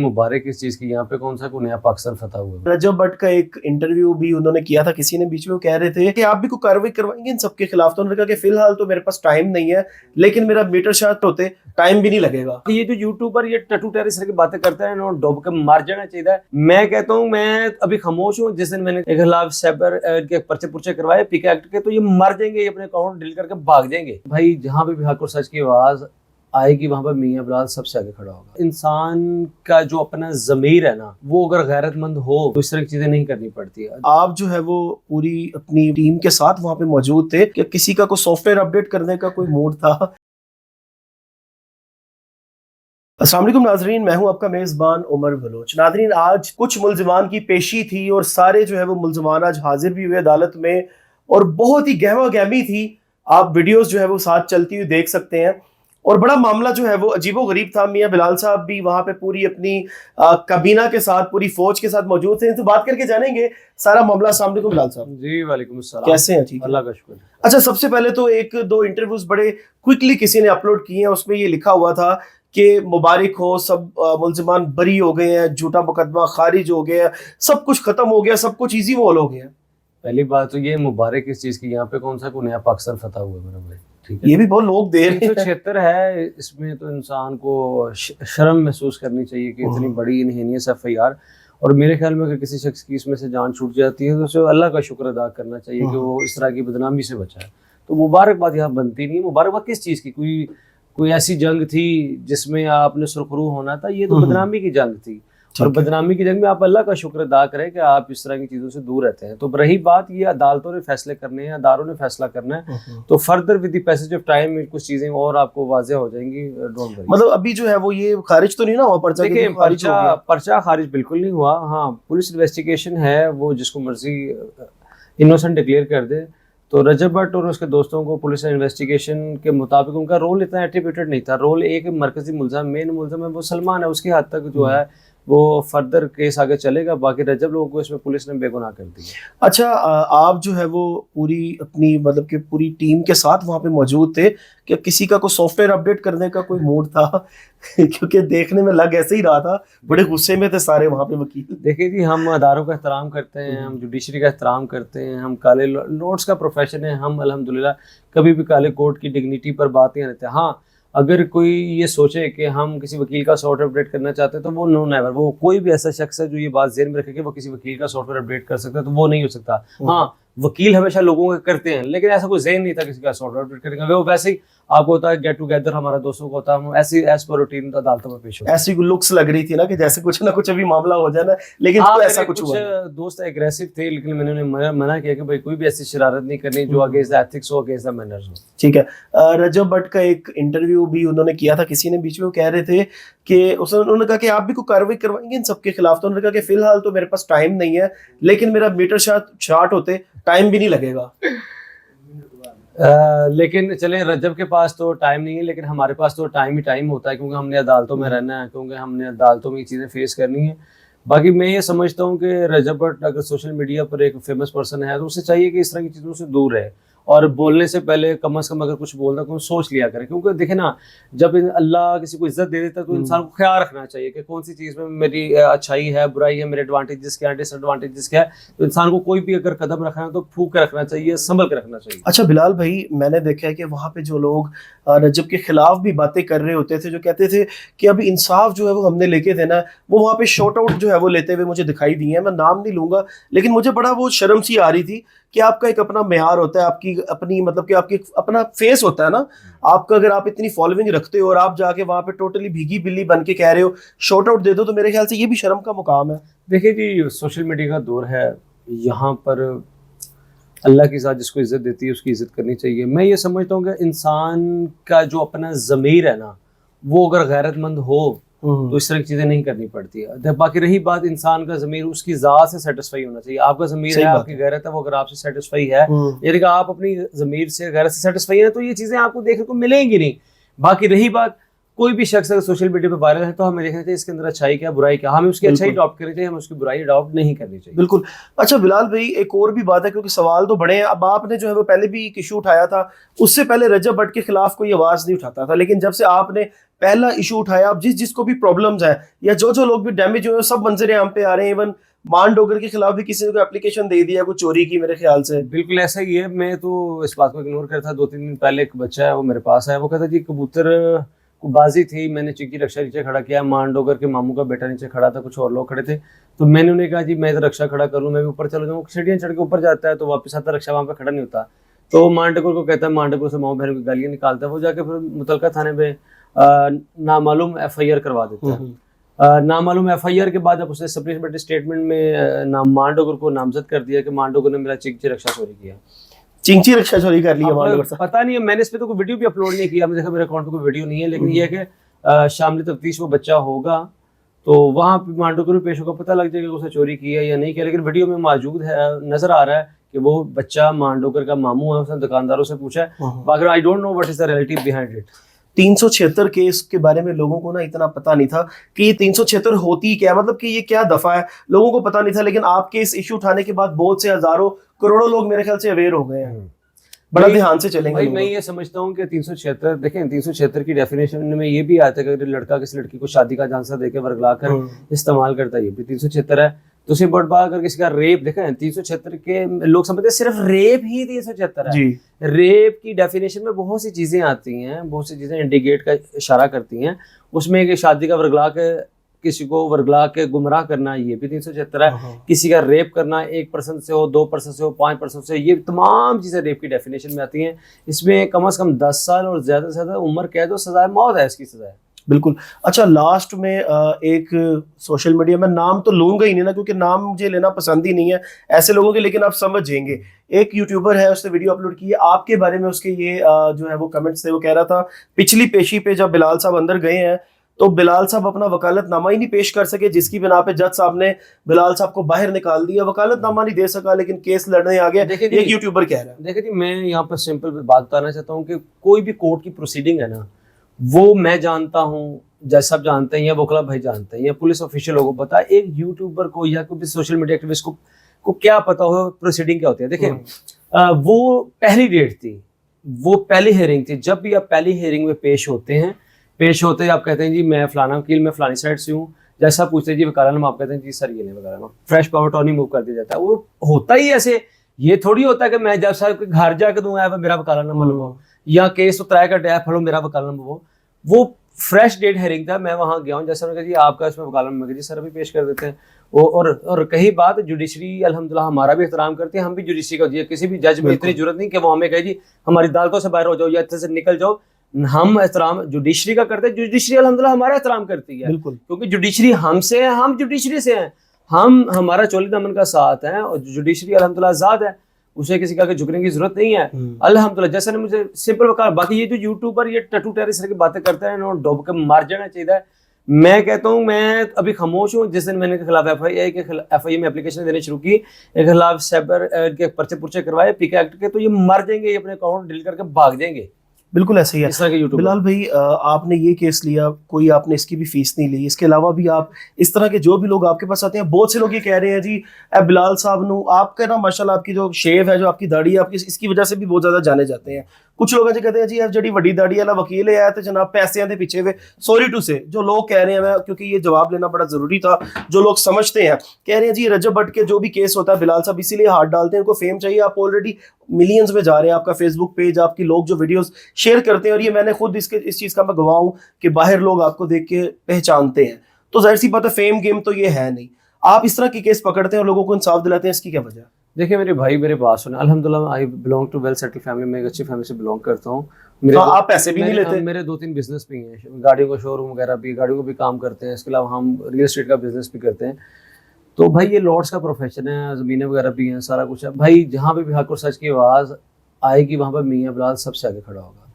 मुबारक इस चीज़ की, यहाँ पे कौन सा कोई नया पाकिस्तान फतह हुआ है। रजब भट्ट का एक इंटरव्यू भी उन्होंने किया था किसी ने बीच में, वो कह रहे थे कि आप भी कोई कार्रवाई करवाएंगे इन सबके खिलाफ, तो उन्होंने कहा कि फिलहाल तो मेरे पास टाइम नहीं है, लेकिन मेरा मीटर शाट होते टाइम भी नहीं लगेगा। ये जो यूट्यूबर ये टटू टेररिस्ट की बातें करते हैं इन्होंने डूब के मर जाना चाहिए। मैं कहता हूँ मैं अभी खामोश हूँ, जिस दिन मैंने एक खिलाफ साइबर के पर्चे पुर्चे करवाए पीके एक्ट के, तो ये मर जाएंगे, ये अपने अकाउंट डिलीट करके भाग जाएंगे। भाई जहाँ पे भी हक और सच की आवाज आएगी वहां पर मियां बिलाल सबसे आगे खड़ा होगा। इंसान का जो अपना ज़मीर है ना, वो अगर गैरतमंद हो तो इस तरह की चीजें नहीं करनी पड़ती है। आप जो है वो पूरी अपनी टीम के साथ वहां पे मौजूद थे, कि किसी का कोई सॉफ्टवेयर अपडेट करने का कोई मूड था? अस्सलाम वालेकुम नाजरीन, मैं हूं आपका मेज़बान उमर बलोच। नाजरीन, आज कुछ मुल्ज़िमान की पेशी थी और सारे जो है वो मुल्ज़िमान आज हाजिर भी हुए अदालत में, और बहुत ही गहमा गहमी थी। आप वीडियोस जो है वो साथ चलती हुई देख सकते हैं, और बड़ा मामला जो है वो अजीबो गरीब था। मियां बिलाल साहब भी वहां पे पूरी अपनी कबीना के साथ, पूरी फौज के साथ मौजूद थे। इनसे बात करके जानेंगे सारा मामला। अस्सलाम वालेकुम बिलाल साहब। जी वालेकुम अस्सलाम, कैसे हैं? ठीक है, अल्लाह का शुक्र। अच्छा, सबसे पहले तो एक दो इंटरव्यूज बड़े क्विकली किसी ने अपलोड किए हैं, उसमें ये लिखा हुआ था कि मुबारक हो, सब मुल्ज़िमान बरी हो गए हैं, झूठा मुकदमा खारिज हो गया, सब कुछ खत्म हो गया, सब कुछ इजी वॉल हो गया। पहली बात तो ये मुबारक इस चीज़ की, यहाँ पे कौन सा कोई नया पाकिस्तान फतह हुआ है मेरा भाई, ठीक है। ये भी बहुत लोग दे रहे हैं। 376 है, इसमें तो इंसान को शर्म महसूस करनी चाहिए कि इतनी बड़ी इनहेनियस FIR, और मेरे ख्याल में अगर किसी शख्स की इसमें से जान छूट जाती है तो उसे अल्लाह का शुक्र अदा करना चाहिए कि वो इस तरह की बदनामी से बचा है। तो मुबारकबाद यहाँ बनती नहीं है। मुबारकबाद किस चीज़ की? कोई ऐसी जंग थी जिसमें आपने सुरखरू होना था? ये तो बदनामी की जंग थी, और बदनामी की जंग में आप अल्लाह का शुक्र अदा करें कि आप इस तरह की चीज़ों से दूर रहते हैं। तो रही बात, ये अदालतों ने फैसले करने हैं, अदारों ने फैसला करना है, तो further with the passage of time कुछ चीज़ें और आपको वाज़ेह हो जाएंगी। Don't worry. मतलब अभी जो है वो ये खारिज तो नहीं ना हुआ पर्चा? देखिए, पर्चा खारिज बिल्कुल नहीं हुआ। हाँ, पुलिस इन्वेस्टिगेशन है, वो जिसको मर्जी इनोसेंट डिक्लेयर कर दे। तो रजब भट्ट और उसके दोस्तों को पुलिस इन्वेस्टिगेशन के मुताबिक उनका रोल इतना एट्रीब्यूटेड नहीं था। रोल एक मरकजी मुल्ज़म, मेन मुल्ज़म है वो सलमान है, उसकी हद तक जो है वो फर्दर केस आगे चलेगा। बाकी रजब लोगों को इसमें पुलिस ने बेगुनाह कर दिया। अच्छा, आप जो है वो पूरी अपनी मतलब कि पूरी टीम के साथ वहाँ पे मौजूद थे, कि किसी का कोई सॉफ्टवेयर अपडेट करने का कोई मूड था? क्योंकि देखने में लग ऐसे ही रहा था, बड़े गुस्से में थे सारे वहाँ पे वकील। देखिए जी, हम अदारों का एहतराम करते हैं, हम जुडिशरी का एहतराम करते हैं, हम काले नोट्स का प्रोफेशन है, हम अल्हम्दुलिल्लाह कभी भी काले कोर्ट की डिग्निटी पर बात नहीं रहते। हाँ, अगर कोई ये सोचे कि हम किसी वकील का सॉफ्टवेयर अपडेट करना चाहते हैं तो वो नो नेवर, वो कोई भी ऐसा शख्स है जो ये बात ज़हन में रखे कि वो किसी वकील का सॉफ्टवेयर अपडेट कर सकता है, तो वो नहीं हो सकता। हाँ, वकील हमेशा लोगों के करते हैं, लेकिन ऐसा कोई ज़हन नहीं था किसी का सॉफ्टवेयर अपडेट करने का। वो वैसे ही आपको होता है गेट टुगेदर हमारा दोस्तों को होता है, हम ऐसी एज पर रूटीन अदालतों में पेश होते हैं। ऐसी लुक्स लग रही थी ना कि जैसे कुछ ना कुछ अभी मामला हो जाए ना, लेकिन तो ऐसा कुछ हुआ। दोस्त एग्रेसिव थे, लेकिन मैंने उन्हें मना किया कि भाई कोई भी ऐसी शरारत नहीं करनी जो अगेंस्ट द एथिक्स हो, अगेंस्ट द मैनर्स हो। ठीक है। रजब भट्ट का एक इंटरव्यू भी उन्होंने किया था किसी ने बीच में, वो कह रहे थे कि उन्होंने कहा कि आप भी कोई कार्रवाई करवाएंगे इन सबके खिलाफ, तो उन्होंने कहा कि फिलहाल तो मेरे पास टाइम नहीं है, लेकिन मेरा मीटर शाट होते टाइम भी नहीं लगेगा। लेकिन चले, रजब के पास तो टाइम नहीं है, लेकिन हमारे पास तो टाइम ही टाइम होता है, क्योंकि हमने अदालतों में रहना है, क्योंकि हमने अदालतों में ये चीज़ें फेस करनी है। बाकी मैं ये समझता हूँ कि रजब भट्ट अगर सोशल मीडिया पर एक फेमस पर्सन है तो उसे चाहिए कि इस तरह की चीज़ों से दूर रहे, और बोलने से पहले कम से कम अगर कुछ बोलना तो सोच लिया करें। क्योंकि देखे ना, जब अल्लाह किसी को इज्जत दे देता है तो इंसान को ख्याल रखना चाहिए कि कौन सी चीज़ में मेरी अच्छाई है, बुराई है, मेरे एडवांटेजेस क्या है, डिसएडवांटेजेस क्या है। तो इंसान को कोई भी अगर कदम रखना है तो फूंक के रखना चाहिए, संभल के रखना चाहिए। अच्छा बिलाल भाई, मैंने देखा है कि वहाँ पे जो लोग रजब के खिलाफ भी बातें कर रहे होते थे, जो कहते थे कि अभी इंसाफ जो है वो हमने लेके देना है, वो वहाँ पे शॉर्ट आउट जो है वो लेते हुए मुझे दिखाई दिए हैं। मैं नाम नहीं लूंगा, लेकिन मुझे बड़ा वो शर्म सी आ रही थी कि आपका एक अपना मेयार होता है, आपकी अपनी मतलब कि आपकी अपना फेस होता है ना आपका। अगर आप इतनी फॉलोइंग रखते हो और आप जाके वहाँ पे टोटली भीगी बिल्ली बन के कह रहे हो शॉर्ट आउट दे दो, तो मेरे ख्याल से ये भी शर्म का मुकाम है। देखिए जी, सोशल मीडिया का दौर है, यहाँ पर अल्लाह के साथ जिसको इज़्ज़त देती है उसकी इज़्ज़त करनी चाहिए। मैं ये समझता हूँ कि इंसान का जो अपना ज़मीर है ना, वो अगर गैरतमंद हो तो इस तरह की चीज़ें नहीं करनी पड़ती है। बाकी रही बात इंसान का ज़मीर, उसकी ज़ात से सेटिस्फाई होना चाहिए। आपका ज़मीर है, आपकी गैरत है, वो अगर आपसे सेटिस्फाई है, यानी कि आप अपनी ज़मीर से गैरत से सेटिस्फाई है, तो ये चीज़ें आपको देखने को मिलेंगी नहीं। बाकी रही बात, कोई भी शख्स अगर सोशल मीडिया पे वायरल है तो हमें देखना चाहिए इसके अंदर अच्छाई क्या बुराई क्या, हमें उसकी अच्छाई अडॉप्ट करनी चाहिए, हमें उसकी बुराई अडॉप्ट नहीं करनी चाहिए। बिल्कुल। अच्छा बिलाल भाई, एक और भी बात है, क्योंकि सवाल तो बड़े हैं। अब आपने जो है वो पहले भी एक इशू उठाया था, उससे पहले रजब भट्ट के खिलाफ कोई आवाज नहीं उठाता था, लेकिन जब से आपने पहला इशू उठाया, अब जिसको भी प्रॉब्लम्स है या जो लोग भी डैमेज हुए, सब मंजर आम पे आ रहे हैं। इवन मान डोगर के खिलाफ भी किसी ने एप्लीकेशन दे दिया कुछ चोरी की, मेरे ख्याल से। बिल्कुल ऐसा ही है। मैं तो इस बात को इग्नोर करता, 2-3 दिन पहले एक बच्चा है वो मेरे पास आया, वो कहता जी कबूतर को बाजी थी, मैंने चिक्की रक्षा नीचे खड़ा किया, मान डोगर के मामू का बेटा नीचे खड़ा था, कुछ और लोग खड़े थे, तो मैंने उन्हें कहा जी मैं इधर रक्षा खड़ा कर लूँ, मैं भी ऊपर चला जाऊँ। सीढ़ियाँ चढ़ के ऊपर जाता है तो वापस आता, रक्षा वहाँ पे खड़ा नहीं होता, तो मान डोगर को कहता है, मान डोगर से माओ बहन की गालियाँ निकालता है, वो जाके फिर मुतलका थाने पे नामालूम FIR करवा देता है। नामालूम FIR के बाद अब उसने सप्लीमेंट्री स्टेटमेंट में मान डोगर को नामजद कर दिया कि मान डोगर ने मेरा चिंची रक्षा चोरी किया। चिंची रक्षा चोरी कर लिया मान डोगर से? पता नहीं है, मैंने इस पे तो कोई वीडियो भी अपलोड नहीं किया, मैंने देखा मेरे अकाउंट पे कोई वीडियो नहीं है, लेकिन ये है कि शामिल तफ्तीश वो बच्चा होगा तो वहाँ पे मान डोगर पेश होगा, पता लग जाएगा उसने चोरी किया या नहीं किया। लेकिन वीडियो में मौजूद है, नजर आ रहा है कि वो बच्चा मान डोगर का मामू है, उसने दुकानदारों से पूछा है, बाकी I don't know what is the reality behind it. 376 case के बारे में लोगों को ना इतना पता नहीं था कि ये 376 होती क्या, मतलब कि ये क्या दफा है, लोगों को पता नहीं था। लेकिन आपके इस इशू उठाने के बाद बहुत से हजारों करोड़ों लोग मेरे ख्याल से अवेयर हो गए हैं। बड़ा ध्यान से चलेंगे भाई। मैं ये समझता हूँ कि 376 देखें, 376 की डेफिनेशन में ये भी आता है कि अगर लड़का किसी लड़की को शादी का झांसा देकर वर्गला कर इस्तेमाल करता है, ये भी 376 है। तो उसी बड़ बात अगर किसी का रेप देखें, 376 के लोग समझते हैं सिर्फ रेप ही 376 है। रेप की डेफिनेशन में बहुत सी चीजें आती हैं, बहुत सी चीजें इंडिकेट का इशारा करती हैं। उसमें एक शादी का वर्गला के किसी को वर्गला के गुमराह करना, ये भी 376 है। किसी का रेप करना 1% से हो, 2% से हो, 5% से, ये तमाम चीजें रेप की डेफिनेशन में आती हैं। इसमें कम से कम 10 साल और ज्यादा से ज्यादा उम्र कैद और सजाए मौत है, इसकी सजा है। बिल्कुल। अच्छा लास्ट में एक सोशल मीडिया में नाम तो लूंगा ही नहीं ना, क्योंकि नाम मुझे लेना पसंद ही नहीं है ऐसे लोगों के, लेकिन आप समझ जाएंगे। एक यूट्यूबर है, उसने वीडियो अपलोड की है आपके बारे में, उसके ये जो है वो कमेंट्स थे। वो कह रहा था पिछली पेशी पे जब बिलाल साहब अंदर गए हैं तो बिलाल साहब अपना वकालतनामा ही नहीं पेश कर सके, जिसकी बिना पे जज साहब ने बिलाल साहब को बाहर निकाल दिया, वकालतनामा नहीं दे सका, लेकिन केस लड़ने आ गया। एक यूट्यूबर कह रहा है। देखिए जी, मैं यहाँ पर सिंपल बात बताना चाहता हूँ कि कोई भी कोर्ट की प्रोसीडिंग है ना, वो मैं जानता हूँ, जज साहब जानते हैं, या वकील भाई जानते हैं, या पुलिस ऑफिशियल लोगों को पता है, एक यूट्यूबर को या कोई भी सोशल मीडिया एक्टिविस्ट को क्या पता हो प्रोसीडिंग क्या होती है। देखिए वो पहली डेट थी, वो पहली हियरिंग थी। जब भी आप पहली हियरिंग में पेश होते हैं आप कहते हैं जी मैं फलाना वकील, मैं फलानी साइड से हूँ, जैसा पूछते हैं जी वकालतनामा, आप कहते हैं जी सर ये नहीं वकालतनामा, फ्रेश पावर टर्नी मूव कर दिया जाता है। वो होता ही ऐसे, ये थोड़ी होता है कि मैं जब साहब के घर जाके दूंगा मेरा वकालतनामा लो, या केस तो तय का टैप फलो मेरा वकालतनामा। वो फ्रेश डेट हेयरिंग था, मैं वहाँ गया हूँ, जैसा जी आपका इसमें वकालतनामा जी सर अभी पेश कर देते हैं। और कही बात जुडिशरी अल्हम्दुलिल्लाह हमारा भी एहतराम करते हैं, हम भी जुडिशरी का, किसी भी जज में इतनी जरूरत नहीं कि वो हमें कहे जी हमारी अदालतों से बाहर हो जाओ या इतने से निकल जाओ। हम एहतराम जुडिशरी का करते हैं, जुडिशरी अल्हम्दुलिल्लाह हमारा एहतराम करती है, क्योंकि जुडिशरी हमसे है, हम जुडिशरी से हैं, हम हमारा चोली दामन का साथ है, और जुडिशरी अल्हम्दुलिल्लाह आजाद है, उसे किसी का झुकने की जरूरत नहीं है अल्हम्दुलिल्लाह। जैसे ने मुझे सिंपल वकाल, बाकी ये जो यूट्यूबर ये टटू टेरिस की बातें करते हैं, डूब के मर जाना चाहिए। मैं कहता हूँ मैं अभी खामोश हूँ। जिस दिन मैंने के खिलाफ FIA में एप्लीकेशन देने शुरू की, एक खिलाफ साइबर के पर्चे पुर्चे करवाए PK एक्ट के, तो ये मर जाएंगे, ये अपने अकाउंट डिलीट करके भाग जाएंगे। बिल्कुल ऐसे ही है। इस तरह के बिलाल भाई आपने ये केस लिया, कोई आपने इसकी भी फीस नहीं ली, इसके अलावा भी आप इस तरह के जो भी लोग आपके पास आते हैं, बहुत से लोग ये कह रहे हैं जी बिलाल साहब नू आपका ना माशाल्लाह आपकी जो शेव है, जो आपकी दाढ़ी है, आपकी इसकी वजह से भी बहुत ज्यादा जाने जाते हैं। कुछ लोग ऐसे कहते हैं जी जड़ी वड्डी दाढ़ी वाला वकील है तो जनाब पैसे के पीछे वे। सॉरी टू से जो लोग कह रहे हैं, क्योंकि ये जवाब लेना बड़ा जरूरी था, जो लोग समझते हैं कह रहे हैं जी रजब भट्ट के जो भी केस होता है बिलाल साहब इसीलिए हाथ डालते हैं, उनको फेम चाहिए। आप ऑलरेडी मिलियंस में जा रहे हैं, आपका फेसबुक पेज, आपकी लोग जो वीडियोस शेयर करते हैं, और ये मैंने खुद इस चीज का मैं गवाह हूं कि बाहर लोग आपको देख के पहचानते हैं, तो जाहिर सी बात है फेम गेम तो ये है नहीं। आप इस तरह के केस पकड़ते हैं और लोगों को इंसाफ दिलाते हैं, इसकी क्या वजह है? देखिए मेरे भाई मेरे पास सुने, अल्हम्दुलिल्लाह I belong to well settle family, मैं एक अच्छी फैमिली से बिलोंग करता हूँ। तो आप पैसे भी नहीं लेते? मेरे 2-3 बिजनेस भी हैं, गाड़ियों का शोरूम वगैरह भी, गाड़ियों को भी काम करते हैं, इसके अलावा हम रियल एस्टेट का बिजनेस भी करते हैं। तो भाई ये लॉर्ड्स का प्रोफेशन है, ज़मीनें वगैरह भी हैं, सारा कुछ है भाई। जहाँ पे भी हक और सच की आवाज़ आएगी वहाँ पर मियां बिलाल सबसे आगे खड़ा होगा।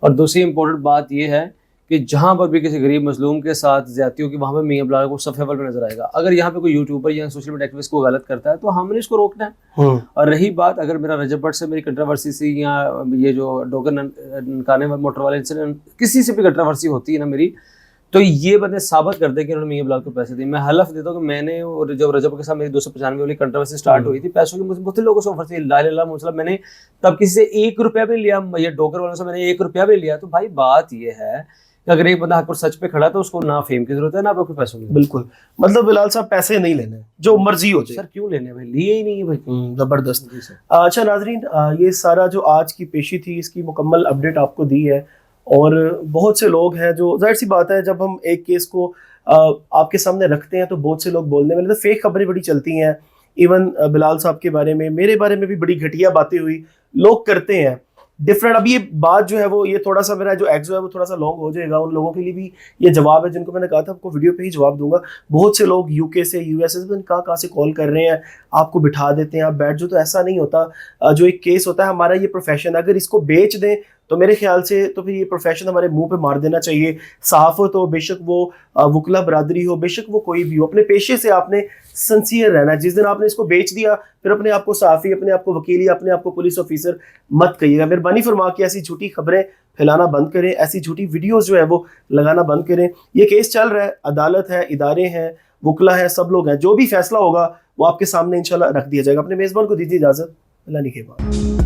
और दूसरी इम्पोर्टेंट बात ये है کہ جہاں پر بھی کسی غریب مظلوم کے ساتھ زیادتی ہوگی وہاں پہ میاں بلال کو صف اول پہ نظر آئے گا. اگر یہاں پہ کوئی یوٹیوبر یا سوشل میڈیا ایکٹیوسٹ کو غلط کرتا ہے تو ہم نے اس کو روکنا ہے. اور رہی بات اگر میرا رجب بٹ سے میری کنٹراورسی سی یا یہ جو ڈوگر ننکانے موٹر والے انسیڈنٹ کسی سے بھی کنٹراورسی ہوتی ہے نا میری, تو یہ بندے ثابت کر دیں کہ انہوں نے میاں بلال کو پیسے دیے. میں حلف دیتا ہوں کہ میں نے اور جب رجب کے ساتھ میری 295 والی کنٹراورسی سٹارٹ ہوئی تھی پیسوں کی مجھے لوگوں سے آفر تھی, لا الہ الا اللہ محمد, میں نے تب کسی سے 1 روپیہ بھی لیا, یہ ڈوگر والوں سے میں نے 1 روپیہ بھی لیا. تو بھائی بات یہ ہے کہ اگر ایک بندہ حق اور سچ پہ کھڑا تو اس کو نہ فیم کی ضرورت ہے نہ کوئی پیسوں کی. بالکل, مطلب بلال صاحب پیسے نہیں لینے, جو مرضی ہو جائے. سر کیوں لینے بھائی, لیے ہی نہیں ہے بھائی. زبردست. اچھا ناظرین, یہ سارا جو آج کی پیشی تھی اس کی مکمل اپڈیٹ آپ کو دی ہے. اور بہت سے لوگ ہیں جو, ظاہر سی بات ہے جب ہم ایک کیس کو آپ کے سامنے رکھتے ہیں تو بہت سے لوگ بولنے والے, تو فیک خبریں بڑی چلتی ہیں. ایون بلال صاحب کے بارے میں, میرے بارے میں بھی بڑی گھٹیا باتیں ہوئی, لوگ کرتے ہیں ڈفرینٹ. اب یہ بات جو ہے وہ یہ تھوڑا سا میرا جو ایکسو ہے وہ تھوڑا سا لانگ ہو جائے گا. ان لوگوں کے لیے بھی یہ جواب ہے جن کو میں نے کہا تھا آپ کو ویڈیو پہ ہی جواب دوں گا. بہت سے لوگ یو کے سے, یو ایس اے سے, کہاں سے کال کر رہے ہیں, آپ کو بٹھا دیتے ہیں, آپ بیٹھ جو. تو ایسا نہیں ہوتا. جو ایک کیس ہوتا ہے ہمارا, یہ پروفیشن, اگر اس کو بیچ دیں تو میرے خیال سے تو پھر یہ پروفیشن ہمارے منہ پہ مار دینا چاہیے. صحافت ہو, بے شک وہ وکلا برادری ہو, بے شک وہ کوئی بھی ہو, اپنے پیشے سے آپ نے سنسیئر رہنا ہے. جس دن آپ نے اس کو بیچ دیا پھر اپنے آپ کو صحافی, اپنے آپ کو وکیل یا اپنے آپ کو پولیس آفیسر مت کہیے گا. مہربانی فرما کے ایسی جھوٹی خبریں پھیلانا بند کریں, ایسی جھوٹی ویڈیوز جو ہے وہ لگانا بند کریں. یہ کیس چل رہا ہے, عدالت ہے, ادارے ہیں, وکلا ہیں, سب لوگ ہیں. جو بھی فیصلہ ہوگا وہ آپ کے سامنے انشاءاللہ رکھ دیا جائے گا. اپنے میزبان کو دیجیے اجازت. اللہ نگہبان.